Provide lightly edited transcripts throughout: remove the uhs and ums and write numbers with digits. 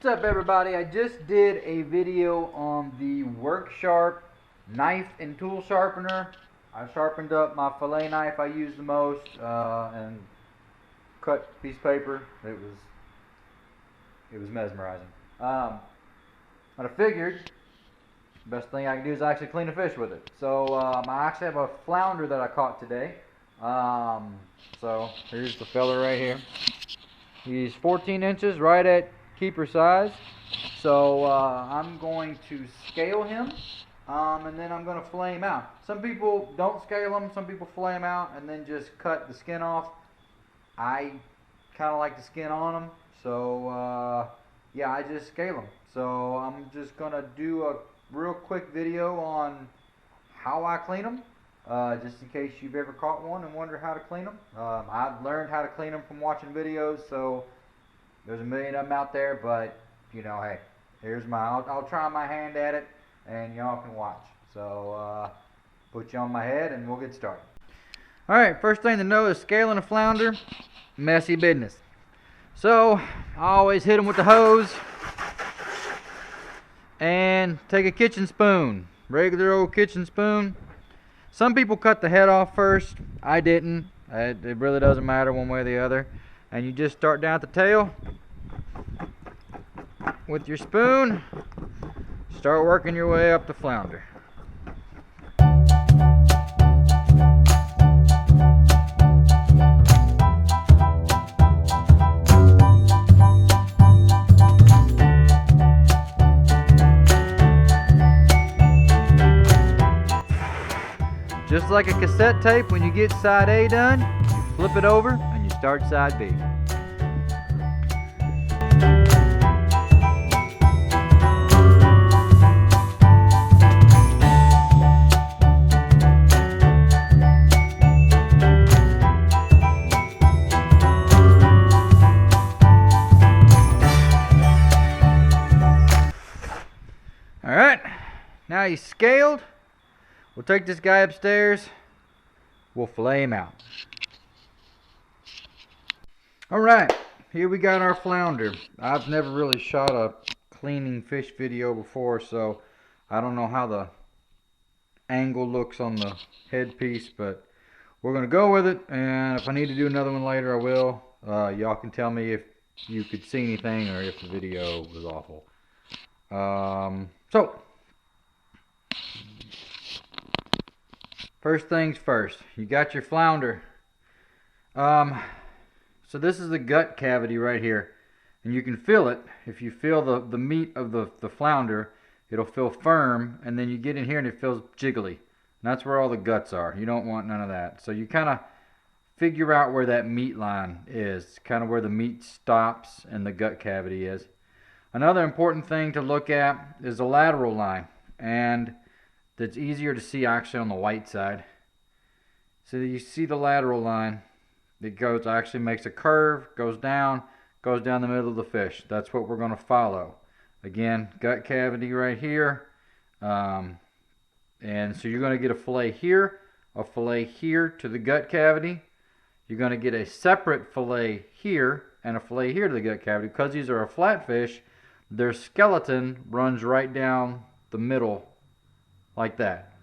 What's up, everybody? I just did a video on the Work Sharp knife and tool sharpener. I sharpened up my fillet knife I use the most and cut piece of paper. It was mesmerizing. But I figured the best thing I can do is actually clean a fish with it. So I actually have a flounder that I caught today. So here's the fella right here. He's 14 inches, right at keeper size. So I'm going to scale him, and then I'm going to fillet him out. Some people don't scale them, some people fillet them out and then just cut the skin off. I kind of like the skin on them, so yeah, I just scale them. So I'm just going to do a real quick video on how I clean them, just in case you've ever caught one and wonder how to clean them. I've learned how to clean them from watching videos, so there's a million of them out there, but you know, hey, here's I'll try my hand at it and y'all can watch. So put you on my head and we'll get started. Alright, first thing to know is scaling a flounder, messy business. So I always hit them with the hose and take a kitchen spoon, regular old kitchen spoon. Some people cut the head off first. I didn't. It really doesn't matter one way or the other. And you just start down at the tail with your spoon. Start working your way up the flounder. Just like a cassette tape, when you get side A done, you flip it over and you start side B. Alright, now he's scaled. We'll take this guy upstairs, we'll fillet him out. Alright, here we got our flounder. I've never really shot a cleaning fish video before, so I don't know how the angle looks on the headpiece, but we're going to go with it, and if I need to do another one later, I will. Y'all can tell me if you could see anything or if the video was awful. So first things first, you got your flounder. So this is the gut cavity right here, and you can feel it. If you feel the meat of the flounder, it'll feel firm, and then you get in here and it feels jiggly. And that's where all the guts are. You don't want none of that. So you kind of figure out where that meat line is, kind of where the meat stops and the gut cavity is. Another important thing to look at is the lateral line, and that's easier to see actually on the white side. So you see the lateral line. It actually makes a curve, goes down the middle of the fish. That's what we're going to follow. Again, gut cavity right here. And so you're going to get a fillet here to the gut cavity. You're going to get a separate fillet here and a fillet here to the gut cavity. Because these are a flatfish, their skeleton runs right down the middle like that.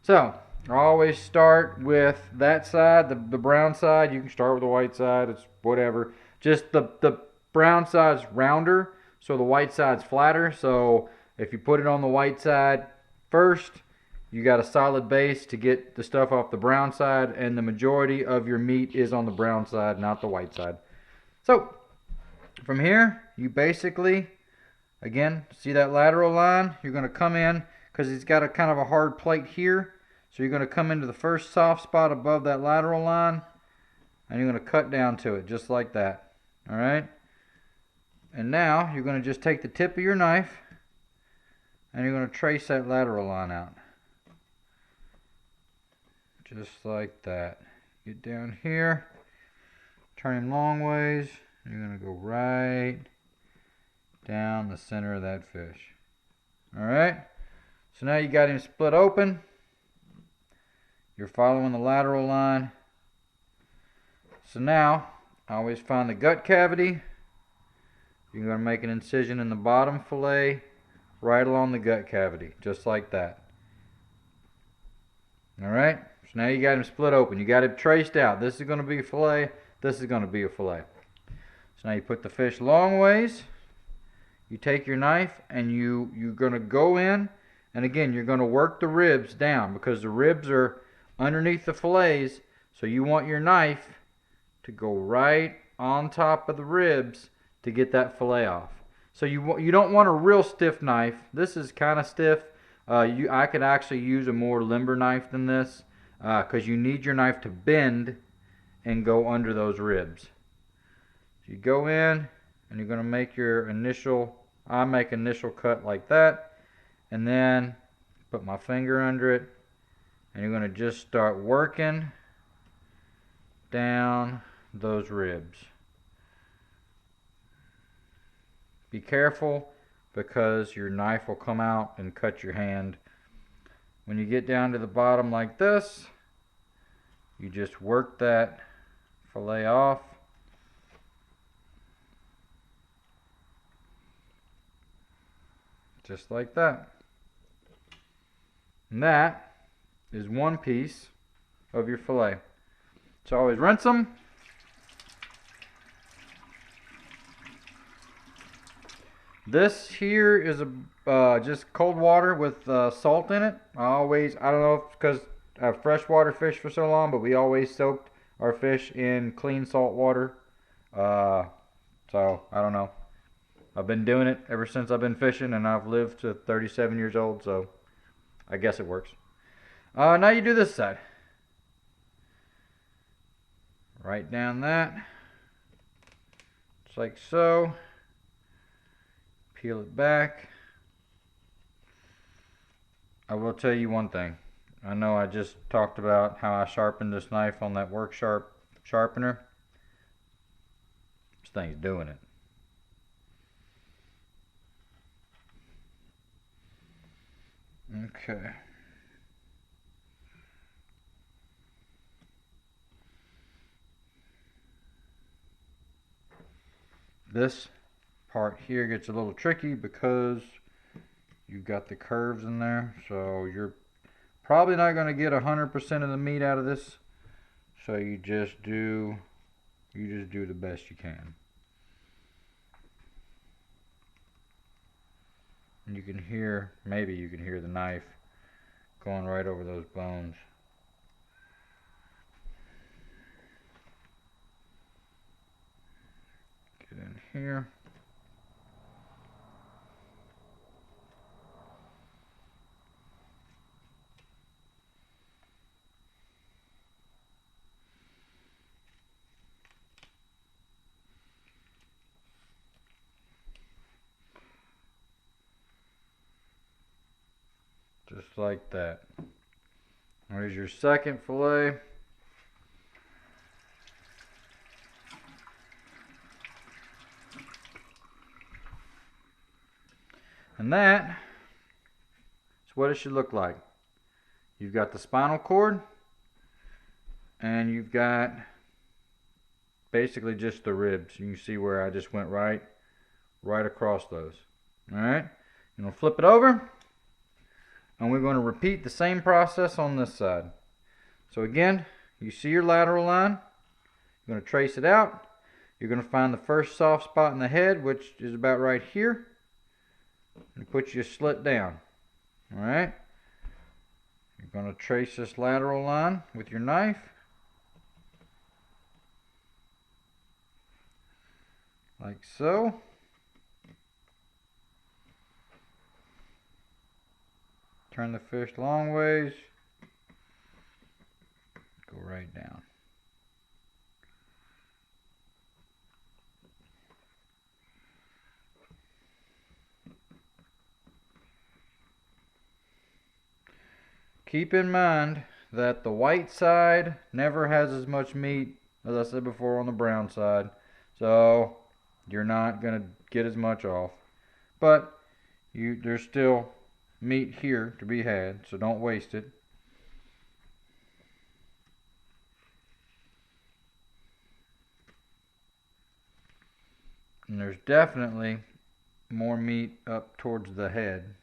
So I always start with that side, the brown side. You can start with the white side, it's whatever. Just the brown side's rounder, so the white side's flatter. So if you put it on the white side first, you got a solid base to get the stuff off the brown side, and the majority of your meat is on the brown side, not the white side. So from here, you basically, again, see that lateral line? You're going to come in, because it's got a kind of a hard plate here. So you're going to come into the first soft spot above that lateral line, and you're going to cut down to it just like that. Alright? And now you're going to just take the tip of your knife and you're going to trace that lateral line out. Just like that. Get down here, turn him long ways, and you're going to go right down the center of that fish. Alright? So now you got him split open. You're following the lateral line. So now I always find the gut cavity, You're going to make an incision in the bottom fillet right along the gut cavity, just like that. Alright, so now you got them split open. You got it traced out. This is going to be a fillet, this is going to be a fillet. So now you put the fish long ways. You take your knife and you're going to go in, and again you're going to work the ribs down because the ribs are underneath the fillets, so you want your knife to go right on top of the ribs to get that fillet off. So you don't want a real stiff knife. This is kind of stiff. I could actually use a more limber knife than this because you need your knife to bend and go under those ribs. So you go in and you're going to make your initial, I make initial cut like that, and then put my finger under it, and you're going to just start working down those ribs. Be careful because your knife will come out and cut your hand. When you get down to the bottom like this, you just work that fillet off. Just like that. And that is one piece of your fillet. So always rinse them. This here is just cold water with salt in it. I don't know if because I have freshwater fish for so long, but we always soaked our fish in clean salt water. So I don't know. I've been doing it ever since I've been fishing, and I've lived to 37 years old, so I guess it works. Now you do this side. Right down that, just like so. Peel it back. I will tell you one thing. I know I just talked about how I sharpened this knife on that work sharpener. This thing's doing it. Okay. This part here gets a little tricky because you've got the curves in there, so you're probably not going to get 100% of the meat out of this, so you just do the best you can. And you can hear, maybe you can hear the knife going right over those bones. Get in here. Just like that. There's your second fillet. And that is what it should look like. You've got the spinal cord, and you've got basically just the ribs. You can see where I just went right across those. Alright, I'm going to flip it over, and we're going to repeat the same process on this side. So again, you see your lateral line, you're going to trace it out. You're going to find the first soft spot in the head, which is about right here, and put your slit down. Alright, you're going to trace this lateral line with your knife. Like so. Turn the fish long ways. Go right down. Keep in mind that the white side never has as much meat as I said before on the brown side, so you're not going to get as much off, but there's still meat here to be had, so don't waste it. And there's definitely more meat up towards the head.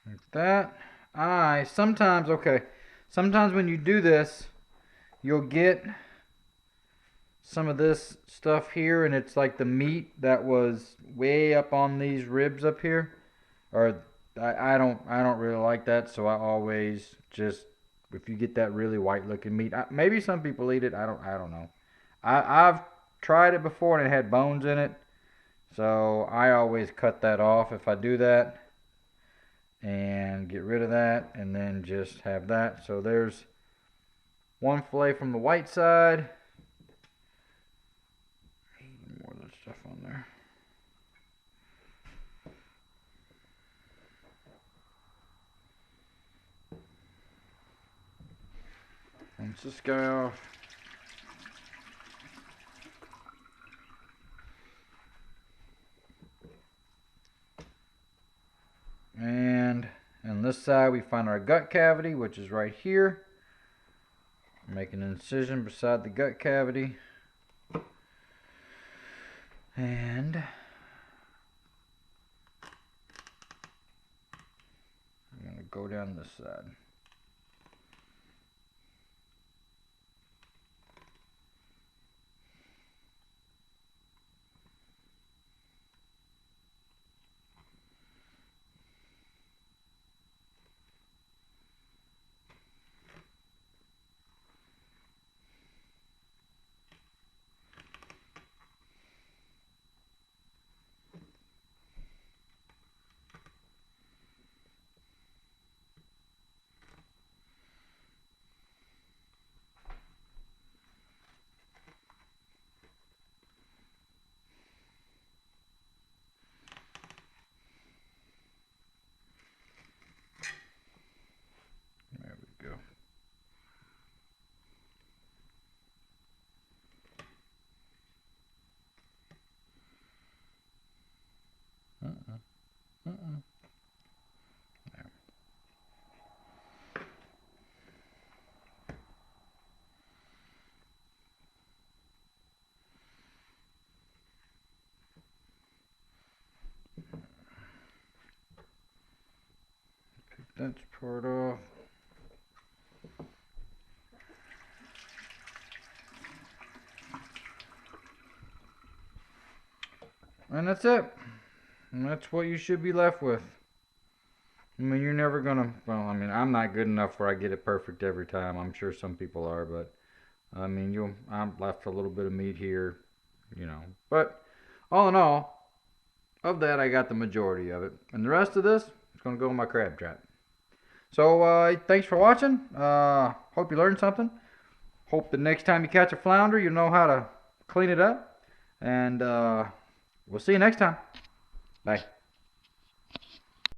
Like that. Sometimes when you do this, you'll get some of this stuff here, and it's like the meat that was way up on these ribs up here. Or I don't really like that, so I always just, if you get that really white looking meat, maybe some people eat it. I don't know. I've tried it before and it had bones in it, so I always cut that off if I do that, and get rid of that, and then just have that. So there's one fillet from the white side. More of that stuff on there. Rinse this guy off. And on this side we find our gut cavity, which is right here. Make an incision beside the gut cavity. And I'm going to go down this side. There we go. There. Pick that part off. And that's it. And that's what you should be left with. I mean, you're never gonna, well, I mean, I'm not good enough where I get it perfect every time. I'm sure some people are, but I mean, I'm left a little bit of meat here, you know. But all in all, of that, I got the majority of it. And the rest of this is gonna go in my crab trap. So, thanks for watching. Hope you learned something. Hope the next time you catch a flounder, you know how to clean it up. And we'll see you next time. Bye.